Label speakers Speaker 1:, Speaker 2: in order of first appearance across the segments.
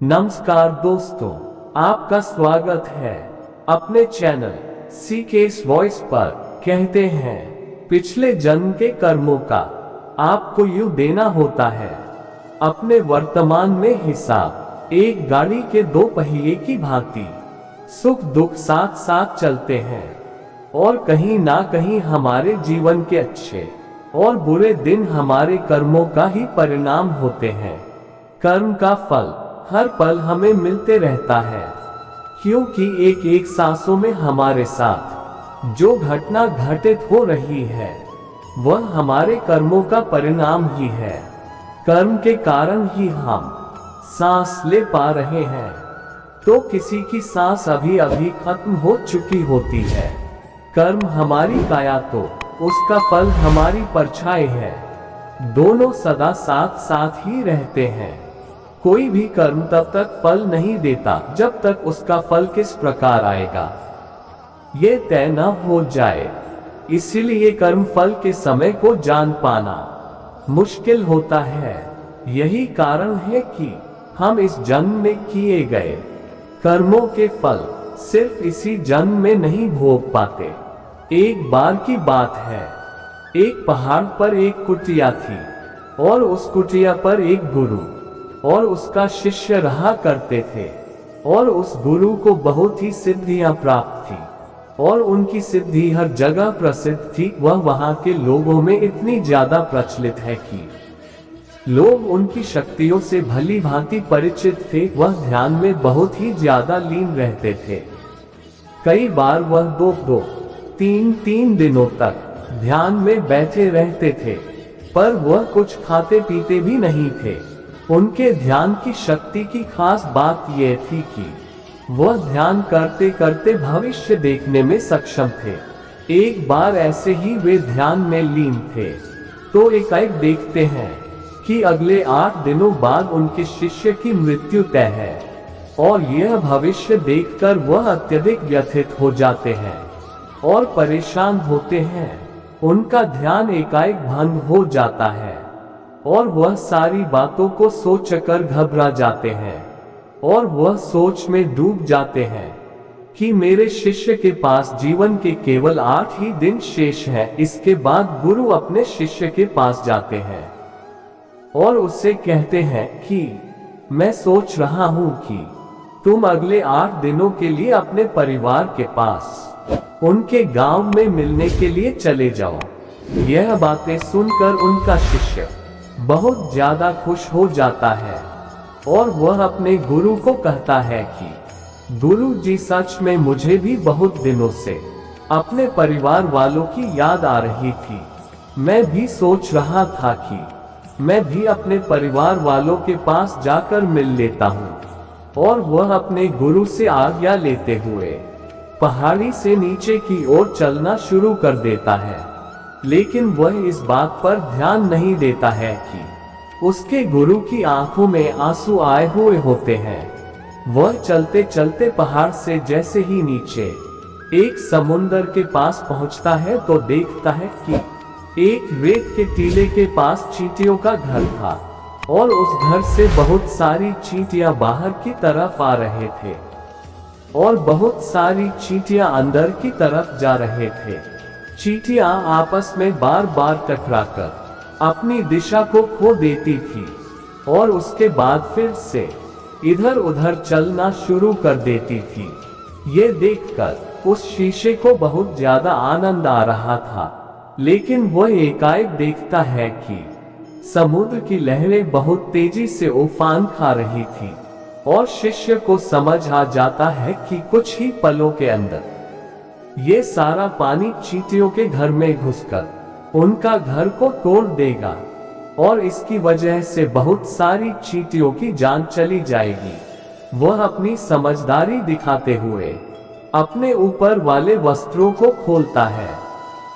Speaker 1: नमस्कार दोस्तों, आपका स्वागत है अपने चैनल सीकेस वॉइस पर। कहते हैं पिछले जन्म के कर्मों का आपको यूं देना होता है अपने वर्तमान में हिसाब। एक गाड़ी के दो पहिए की भांति सुख दुख साथ साथ चलते हैं और कहीं ना कहीं हमारे जीवन के अच्छे और बुरे दिन हमारे कर्मों का ही परिणाम होते हैं। कर्म का फल हर पल हमें मिलते रहता है, क्योंकि एक एक सांसों में हमारे साथ जो घटना घटित हो रही है वह हमारे कर्मों का परिणाम ही है। कर्म के कारण ही हम सांस ले पा रहे हैं, तो किसी की सांस अभी अभी खत्म हो चुकी होती है। कर्म हमारी काया तो उसका फल हमारी परछाई है, दोनों सदा साथ साथ ही रहते हैं। कोई भी कर्म तब तक फल नहीं देता जब तक उसका फल किस प्रकार आएगा ये तय न हो जाए। इसीलिए कर्म फल के समय को जान पाना मुश्किल होता है। यही कारण है कि हम इस जन्म में किए गए कर्मों के फल सिर्फ इसी जन्म में नहीं भोग पाते। एक बार की बात है, एक पहाड़ पर एक कुटिया थी और उस कुटिया पर एक गुरु और उसका शिष्य रहा करते थे। और उस गुरु को बहुत ही सिद्धियां प्राप्त थी और उनकी सिद्धि हर जगह प्रसिद्ध थी। वह वहां के लोगों में इतनी ज्यादा प्रचलित है कि लोग उनकी शक्तियों से भली भांति परिचित थे। वह ध्यान में बहुत ही ज्यादा लीन रहते थे। कई बार वह दो तीन दिनों तक ध्यान में बैठे रहते थे, पर वह कुछ खाते पीते भी नहीं थे। उनके ध्यान की शक्ति की खास बात यह थी कि वह ध्यान करते करते भविष्य देखने में सक्षम थे। एक बार ऐसे ही वे ध्यान में लीन थे तो एकाएक देखते हैं कि अगले 8 दिनों बाद उनके शिष्य की मृत्यु तय है। और यह भविष्य देखकर वह अत्यधिक व्यथित हो जाते हैं और परेशान होते हैं। उनका ध्यान एकाएक भंग हो जाता है और वह सारी बातों को सोचकर घबरा जाते हैं और वह सोच में डूब जाते हैं कि मेरे शिष्य के पास जीवन के केवल 8 ही दिन शेष हैं। इसके बाद गुरु अपने शिष्य के पास जाते हैं और उससे कहते हैं कि मैं सोच रहा हूं कि तुम अगले 8 दिनों के लिए अपने परिवार के पास उनके गांव में मिलने के लिए चले जाओ। यह बातें सुनकर उनका शिष्य बहुत ज्यादा खुश हो जाता है और वह अपने गुरु को कहता है कि गुरु जी, सच में मुझे भी बहुत दिनों से अपने परिवार वालों की याद आ रही थी। मैं भी सोच रहा था कि मैं भी अपने परिवार वालों के पास जाकर मिल लेता हूँ। और वह अपने गुरु से आज्ञा लेते हुए पहाड़ी से नीचे की ओर चलना शुरू कर देता है। लेकिन वह इस बात पर ध्यान नहीं देता है कि उसके गुरु की आंखों में आंसू आए हुए होते हैं। वह चलते चलते पहाड़ से जैसे ही नीचे एक समुंदर के पास पहुंचता है तो देखता है कि एक रेत के टीले के पास चींटियों का घर था और उस घर से बहुत सारी चींटियां बाहर की तरफ आ रहे थे और बहुत सारी चींटियां अंदर की तरफ जा रहे थे। चींटियां आपस में बार बार टकराकर अपनी दिशा को खो देती थी और उसके बाद फिर से इधर उधर चलना शुरू कर देती थी। ये देखकर उस शीशे को बहुत ज्यादा आनंद आ रहा था, लेकिन वह एकाएक देखता है कि समुद्र की लहरें बहुत तेजी से उफान खा रही थी और शिष्य को समझ आ जाता है कि कुछ ही पलों के अंदर ये सारा पानी चींटियों के घर में घुसकर उनका घर को तोड़ देगा और इसकी वजह से बहुत सारी चींटियों की जान चली जाएगी। वह अपनी समझदारी दिखाते हुए अपने ऊपर वाले वस्त्रों को खोलता है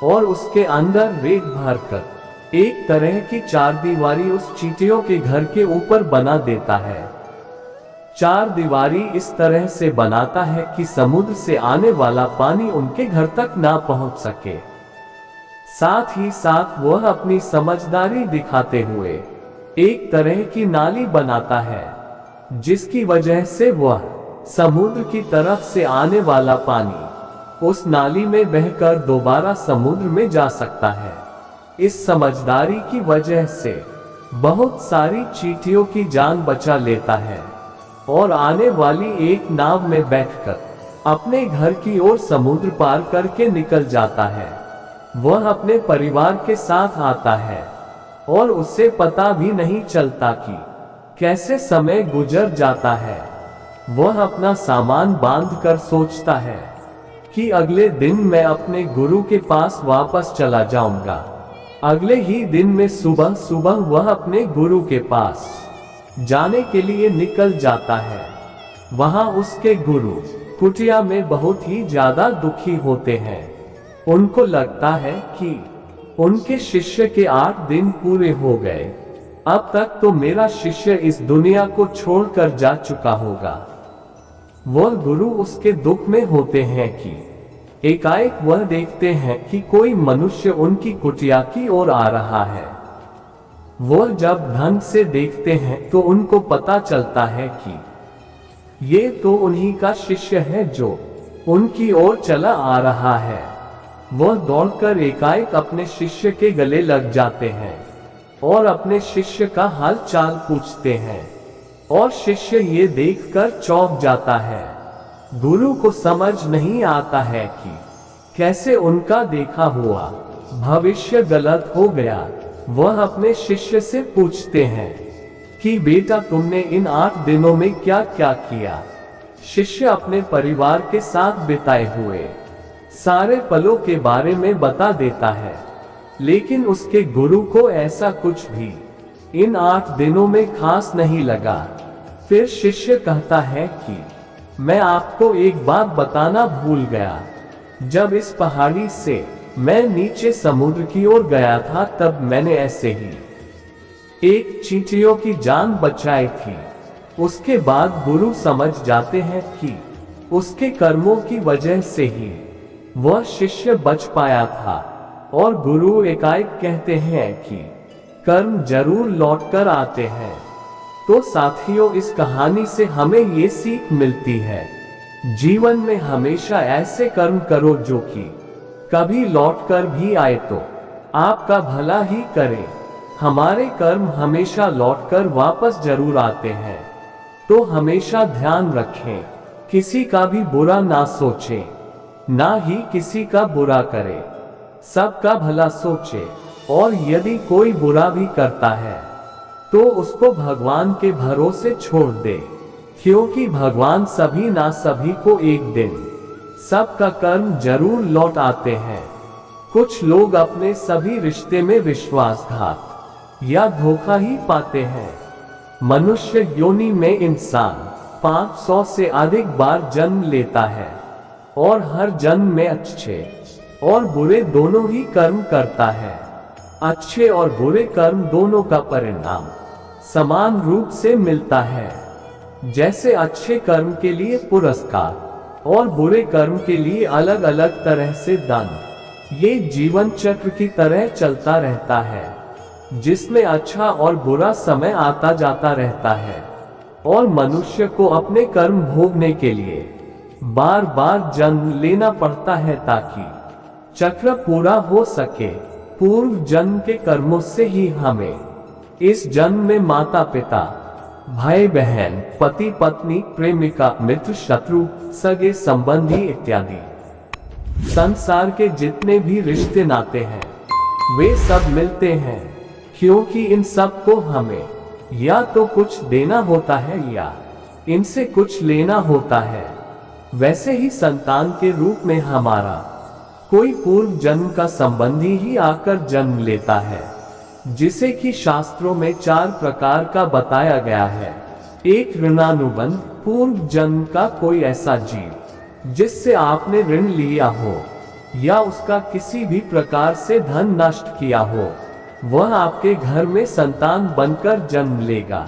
Speaker 1: और उसके अंदर रेत भरकर एक तरह की चारदीवारी उस चींटियों के घर के ऊपर बना देता है। चारदीवारी इस तरह से बनाता है कि समुद्र से आने वाला पानी उनके घर तक ना पहुंच सके। साथ ही साथ वह अपनी समझदारी दिखाते हुए एक तरह की नाली बनाता है जिसकी वजह से वह समुद्र की तरफ से आने वाला पानी उस नाली में बहकर दोबारा समुद्र में जा सकता है। इस समझदारी की वजह से बहुत सारी चींटियों की जान बचा लेता है और आने वाली एक नाव में बैठकर अपने घर की ओर समुद्र पार करके निकल जाता है। वह अपने परिवार के साथ आता है और उसे पता भी नहीं चलता कि कैसे समय गुजर जाता है। वह अपना सामान बांधकर सोचता है कि अगले दिन मैं अपने गुरु के पास वापस चला जाऊंगा। अगले ही दिन में सुबह सुबह वह अपने गुरु के पास जाने के लिए निकल जाता है। वहां उसके गुरु कुटिया में बहुत ही ज्यादा दुखी होते हैं। उनको लगता है कि उनके शिष्य के 8 दिन पूरे हो गए, अब तक तो मेरा शिष्य इस दुनिया को छोड़कर जा चुका होगा। वह गुरु उसके दुख में होते हैं कि एकाएक वह देखते हैं कि कोई मनुष्य उनकी कुटिया की ओर आ रहा है। वह जब ढंग से देखते हैं तो उनको पता चलता है कि ये तो उन्हीं का शिष्य है जो उनकी ओर चला आ रहा है। वह दौड़कर एकाएक अपने शिष्य के गले लग जाते हैं और अपने शिष्य का हाल चाल पूछते हैं और शिष्य ये देखकर चौंक जाता है। गुरु को समझ नहीं आता है कि कैसे उनका देखा हुआ भविष्य गलत हो गया। वह अपने शिष्य से पूछते हैं कि बेटा तुमने इन 8 दिनों में क्या क्या किया। शिष्य अपने परिवार के साथ बिताए हुए सारे पलों के बारे में बता देता है, लेकिन उसके गुरु को ऐसा कुछ भी इन 8 दिनों में खास नहीं लगा। फिर शिष्य कहता है कि मैं आपको एक बात बताना भूल गया। जब इस पहाड़ी से मैं नीचे समुद्र की ओर गया था तब मैंने ऐसे ही एक चींटियों की जान बचाई थी। उसके बाद गुरु समझ जाते हैं कि उसके कर्मों की वजह से ही वह शिष्य बच पाया था और गुरु एकाएक कहते हैं कि कर्म जरूर लौट कर आते हैं। तो साथियों, इस कहानी से हमें ये सीख मिलती है, जीवन में हमेशा ऐसे कर्म करो जो कि कभी लौट कर भी आए तो आपका भला ही करे। हमारे कर्म हमेशा लौटकर वापस जरूर आते हैं, तो हमेशा ध्यान रखें, किसी का भी बुरा ना सोचें, ना ही किसी का बुरा करें, सबका भला सोचे। और यदि कोई बुरा भी करता है तो उसको भगवान के भरोसे छोड़ दे, क्योंकि भगवान सभी ना सभी को एक दिन सबका कर्म जरूर लौट आते हैं। कुछ लोग अपने सभी रिश्ते में विश्वासघात या धोखा ही पाते हैं। मनुष्य योनि में इंसान 500 से अधिक बार जन्म लेता है और हर जन्म में अच्छे और बुरे दोनों ही कर्म करता है। अच्छे और बुरे कर्म दोनों का परिणाम समान रूप से मिलता है। जैसे अच्छे कर्म के लिए पुरस्कार और बुरे कर्म के लिए अलग अलग तरह से दंड, ये जीवन चक्र की तरह चलता रहता है, जिसमें अच्छा और बुरा समय आता जाता रहता है और मनुष्य को अपने कर्म भोगने के लिए बार बार जन्म लेना पड़ता है ताकि चक्र पूरा हो सके। पूर्व जन्म के कर्मों से ही हमें इस जन्म में माता पिता, भाई बहन, पति पत्नी, प्रेमिका, मित्र, शत्रु, सगे संबंधी इत्यादि संसार के जितने भी रिश्ते नाते हैं वे सब मिलते हैं, क्योंकि इन सब को हमें या तो कुछ देना होता है या इनसे कुछ लेना होता है। वैसे ही संतान के रूप में हमारा कोई पूर्व जन्म का संबंधी ही आकर जन्म लेता है, जिसे कि शास्त्रों में 4 प्रकार का बताया गया है। एक ऋणानुबंध, पूर्व जन्म का कोई ऐसा जीव जिससे आपने ऋण लिया हो या उसका किसी भी प्रकार से धन नष्ट किया हो, वह आपके घर में संतान बनकर जन्म लेगा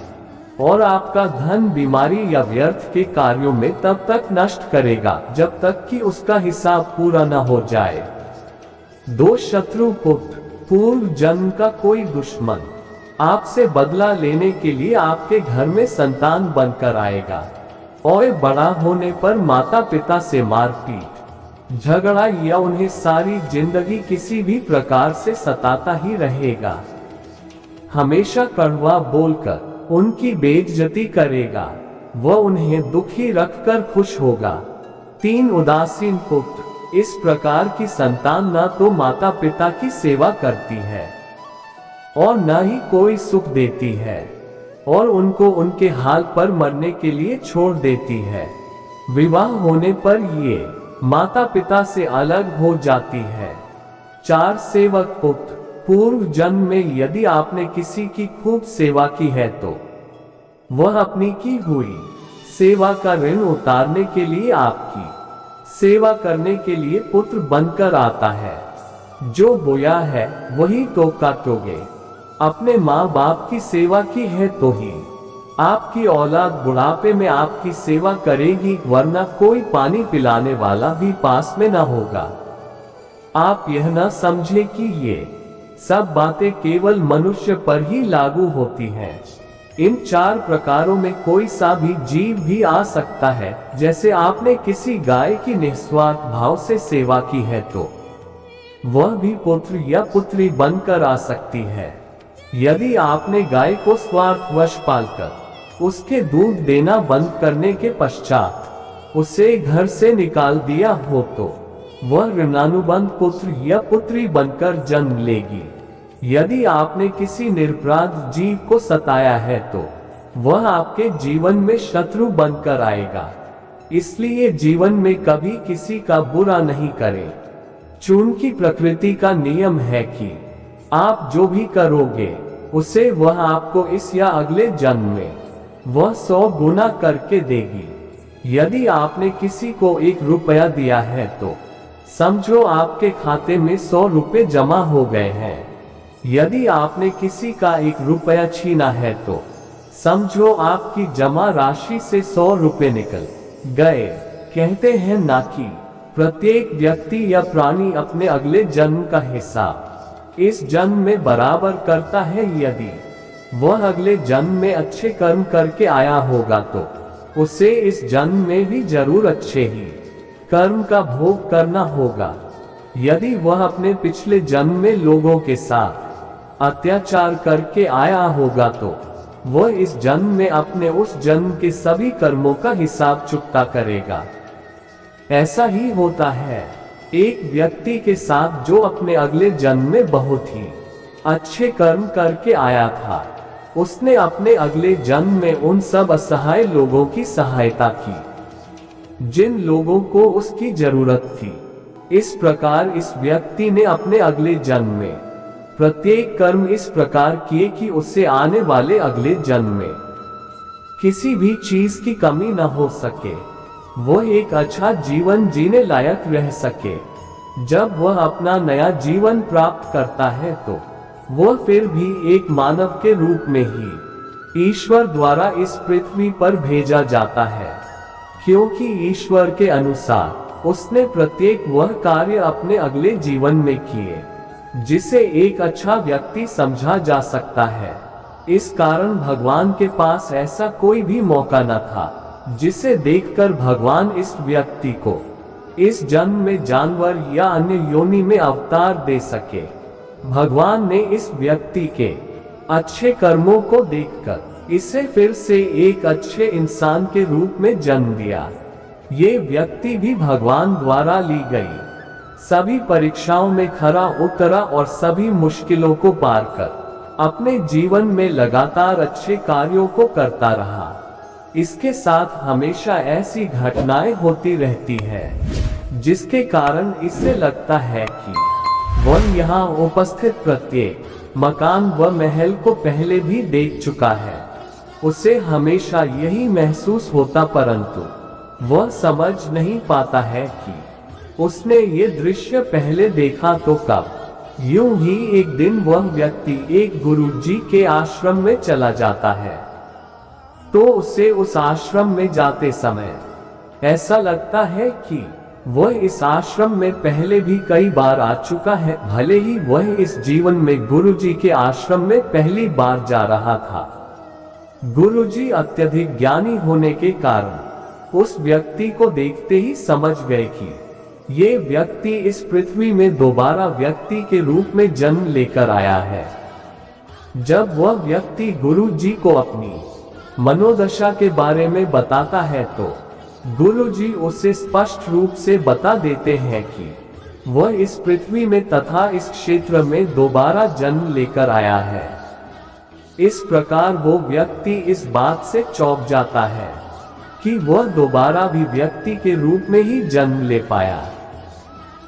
Speaker 1: और आपका धन बीमारी या व्यर्थ के कार्यों में तब तक नष्ट करेगा जब तक कि उसका हिसाब पूरा न हो जाए। 2 शत्रु पुत्र, पूर्व जन्म का कोई दुश्मन आपसे बदला लेने के लिए आपके घर में संतान बनकर आएगा और बड़ा होने पर माता पिता से मारपीट, झगड़ा या उन्हें सारी जिंदगी किसी भी प्रकार से सताता ही रहेगा। हमेशा कड़वा बोलकर उनकी बेइज्जती करेगा, वह उन्हें दुखी रखकर खुश होगा। 3 उदासीन पुत्र, इस प्रकार की संतान न तो माता पिता की सेवा करती है और न ही कोई सुख देती है और उनको उनके हाल पर मरने के लिए छोड़ देती है। विवाह होने पर ये माता पिता से अलग हो जाती है। 4 सेवक पुत्र, पूर्व जन्म में यदि आपने किसी की खूब सेवा की है तो वह अपनी की हुई सेवा का ऋण उतारने के लिए आपकी सेवा करने के लिए पुत्र बनकर आता है। जो बोया है वही तो काटोगे। अपने माँ बाप की सेवा की है तो ही आपकी औलाद बुढ़ापे में आपकी सेवा करेगी, वरना कोई पानी पिलाने वाला भी पास में न होगा। आप यह न समझे कि ये सब बातें केवल मनुष्य पर ही लागू होती हैं। इन 4 प्रकारों में कोई सा भी जीव भी आ सकता है। जैसे आपने किसी गाय की निस्वार्थ भाव से सेवा की है तो वह भी पुत्र या पुत्री बनकर आ सकती है। यदि आपने गाय को स्वार्थवश पालकर उसके दूध देना बंद करने के पश्चात उसे घर से निकाल दिया हो तो वह ऋणानुबंध पुत्र या पुत्री बनकर जन्म लेगी। यदि आपने किसी निरपराध जीव को सताया है तो वह आपके जीवन में शत्रु बनकर आएगा। इसलिए जीवन में कभी किसी का बुरा नहीं करें। चूर्ण की प्रकृति का नियम है कि आप जो भी करोगे उसे वह आपको इस या अगले जन्म में वह 100 गुना करके देगी। यदि आपने किसी को 1 रुपया दिया है तो समझो आपके खाते में 100 रुपए जमा हो गए हैं। यदि आपने किसी का 1 रुपया छीना है तो समझो आपकी जमा राशि से 100 रुपए निकल गए। कहते हैं ना कि प्रत्येक व्यक्ति या प्राणी अपने अगले जन्म का हिसाब इस जन्म में बराबर करता है। यदि वह अगले जन्म में अच्छे कर्म करके आया होगा तो उसे इस जन्म में भी जरूर अच्छे ही कर्म का भोग करना होगा। यदि वह अपने पिछले जन्म में लोगों के साथ अत्याचार करके आया होगा तो वह इस जन्म में अपने उस जन्म के सभी कर्मों का हिसाब चुकता करेगा। ऐसा ही होता है एक व्यक्ति के साथ जो अपने अगले जन्म में बहुत ही अच्छे कर्म करके आया था। उसने अपने अगले जन्म में उन सब असहाय लोगों की सहायता की जिन लोगों को उसकी जरूरत थी। इस प्रकार इस व्यक्ति ने अपने अगले जन्म में प्रत्येक कर्म इस प्रकार किए कि उससे आने वाले अगले जन्म में किसी भी चीज की कमी न हो सके, वह एक अच्छा जीवन जीने लायक रह सके। जब वह अपना नया जीवन प्राप्त करता है तो वह फिर भी एक मानव के रूप में ही ईश्वर द्वारा इस पृथ्वी पर भेजा जाता है, क्योंकि ईश्वर के अनुसार उसने प्रत्येक वह कार्य अपने अगले जीवन में किए जिसे एक अच्छा व्यक्ति समझा जा सकता है। इस कारण भगवान के पास ऐसा कोई भी मौका न था जिसे देखकर भगवान इस व्यक्ति को इस जन्म में जानवर या अन्य योनि में अवतार दे सके। भगवान ने इस व्यक्ति के अच्छे कर्मों को देखकर इसे फिर से एक अच्छे इंसान के रूप में जन्म दिया। ये व्यक्ति भी भगवान द्वारा ली गई सभी परीक्षाओं में खरा उतरा और सभी मुश्किलों को पार कर अपने जीवन में लगातार अच्छे कार्यों को करता रहा। इसके साथ हमेशा ऐसी घटनाएं होती रहती है जिसके कारण इसे लगता है कि वह यहाँ उपस्थित प्रत्येक मकान व महल को पहले भी देख चुका है। उसे हमेशा यही महसूस होता, परंतु वह समझ नहीं पाता है कि उसने ये दृश्य पहले देखा तो कब। यूं ही एक दिन वह व्यक्ति एक गुरुजी के आश्रम में चला जाता है तो उसे उस आश्रम में जाते समय ऐसा लगता है कि वह इस आश्रम में पहले भी कई बार आ चुका है, भले ही वह इस जीवन में गुरुजी के आश्रम में पहली बार जा रहा था। गुरुजी अत्यधिक ज्ञानी होने के कारण उस व्यक्ति को देखते ही समझ गए कि ये व्यक्ति इस पृथ्वी में दोबारा व्यक्ति के रूप में जन्म लेकर आया है। जब वह व्यक्ति गुरुजी को अपनी मनोदशा के बारे में बताता है तो गुरुजी उसे स्पष्ट रूप से बता देते हैं कि वह इस पृथ्वी में तथा इस क्षेत्र में दोबारा जन्म लेकर आया है। इस प्रकार वो व्यक्ति इस बात से चौंक जाता है कि वह दोबारा भी व्यक्ति के रूप में ही जन्म ले पाया,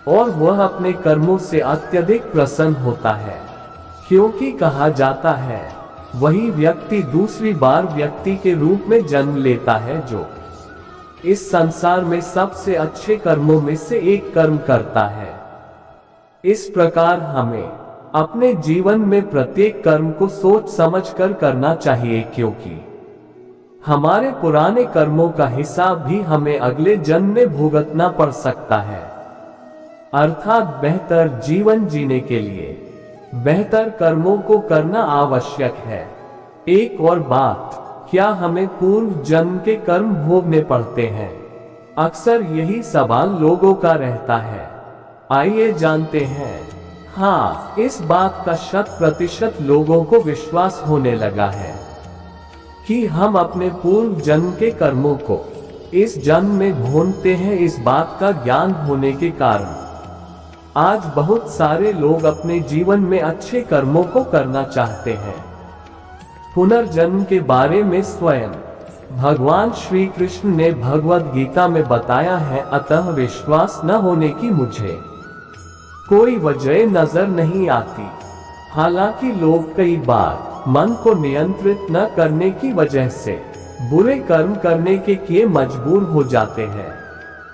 Speaker 1: और वह अपने कर्मों से अत्यधिक प्रसन्न होता है, क्योंकि कहा जाता है वही व्यक्ति दूसरी बार व्यक्ति के रूप में जन्म लेता है जो इस संसार में सबसे अच्छे कर्मों में से एक कर्म करता है। इस प्रकार हमें अपने जीवन में प्रत्येक कर्म को सोच समझकर करना चाहिए, क्योंकि हमारे पुराने कर्मों का हिसाब भी हमें अगले जन्म में भुगतना पड़ सकता है। अर्थात बेहतर जीवन जीने के लिए बेहतर कर्मों को करना आवश्यक है। एक और बात, क्या हमें पूर्व जन्म के कर्म भोगने पड़ते हैं? अक्सर यही सवाल लोगों का रहता है। आइए जानते हैं। हाँ, इस बात का 100% लोगों को विश्वास होने लगा है कि हम अपने पूर्व जन्म के कर्मों को इस जन्म में भोगते हैं। इस बात का ज्ञान होने के कारण आज बहुत सारे लोग अपने जीवन में अच्छे कर्मों को करना चाहते हैं। पुनर्जन्म के बारे में स्वयं भगवान श्री कृष्ण ने भगवद गीता में बताया है, अतः विश्वास न होने की मुझे कोई वजह नजर नहीं आती। हालांकि लोग कई बार मन को नियंत्रित न करने की वजह से बुरे कर्म करने के लिए मजबूर हो जाते हैं।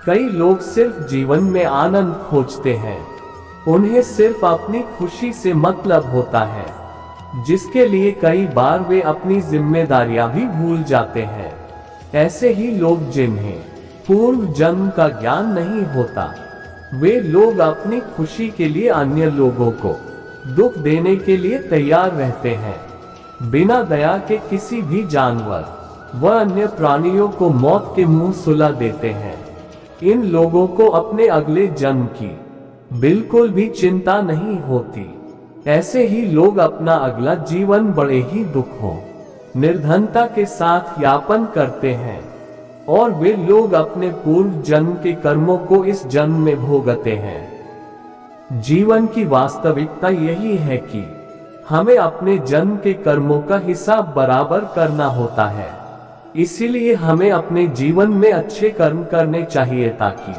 Speaker 1: कई लोग सिर्फ जीवन में आनंद खोजते हैं, उन्हें सिर्फ अपनी खुशी से मतलब होता है, जिसके लिए कई बार वे अपनी जिम्मेदारियां भी भूल जाते हैं। ऐसे ही लोग जिन्हें पूर्व जन्म का ज्ञान नहीं होता, वे लोग अपनी खुशी के लिए अन्य लोगों को दुख देने के लिए तैयार रहते हैं। बिना दया के किसी भी जानवर व अन्य प्राणियों को मौत के मुंह सुला देते हैं। इन लोगों को अपने अगले जन्म की बिल्कुल भी चिंता नहीं होती। ऐसे ही लोग अपना अगला जीवन बड़े ही दुखों निर्धनता के साथ यापन करते हैं, और वे लोग अपने पूर्व जन्म के कर्मों को इस जन्म में भोगते हैं। जीवन की वास्तविकता यही है कि हमें अपने जन्म के कर्मों का हिसाब बराबर करना होता है। इसीलिए हमें अपने जीवन में अच्छे कर्म करने चाहिए, ताकि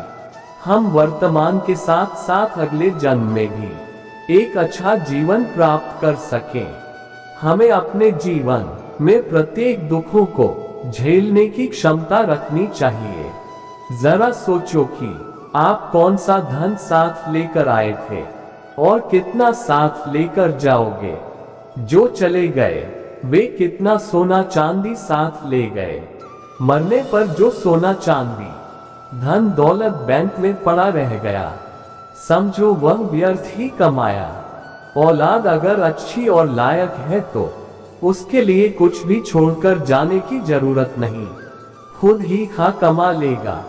Speaker 1: हम वर्तमान के साथ साथ अगले जन्म में भी एक अच्छा जीवन प्राप्त कर सकें। हमें अपने जीवन में प्रत्येक दुखों को झेलने की क्षमता रखनी चाहिए। जरा सोचो कि आप कौन सा धन साथ लेकर आए थे और कितना साथ लेकर जाओगे। जो चले गए वे कितना सोना चांदी साथ ले गए। मरने पर जो सोना चांदी धन दौलत बैंक में पड़ा रह गया, समझो वह व्यर्थ ही कमाया। औलाद अगर अच्छी और लायक है तो उसके लिए कुछ भी छोड़कर जाने की जरूरत नहीं, खुद ही खा कमा लेगा।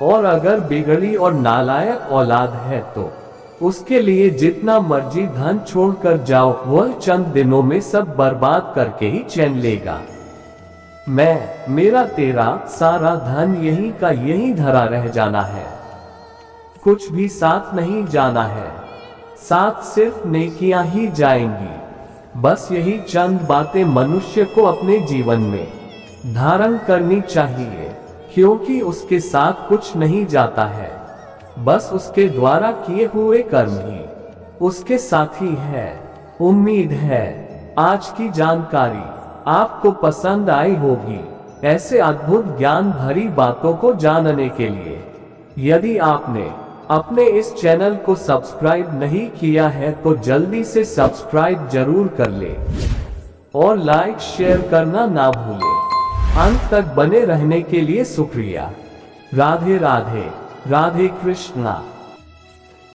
Speaker 1: और अगर बिगड़ी और नालायक औलाद है तो उसके लिए जितना मर्जी धन छोड़कर जाओ, वह चंद दिनों में सब बर्बाद करके ही चैन लेगा। मैं, मेरा, तेरा सारा धन यही का यही धरा रह जाना है, कुछ भी साथ नहीं जाना है, साथ सिर्फ नेकियां ही जाएंगी। बस यही चंद बातें मनुष्य को अपने जीवन में धारण करनी चाहिए, क्योंकि उसके साथ कुछ नहीं जाता है। बस उसके द्वारा किए हुए कर्म ही उसके साथी है। उम्मीद है आज की जानकारी आपको पसंद आई होगी। ऐसे अद्भुत ज्ञान भरी बातों को जानने के लिए यदि आपने अपने इस चैनल को सब्सक्राइब नहीं किया है तो जल्दी से सब्सक्राइब जरूर कर ले और लाइक शेयर करना ना भूले। अंत तक बने रहने के लिए शुक्रिया। राधे राधे। राधे कृष्णा।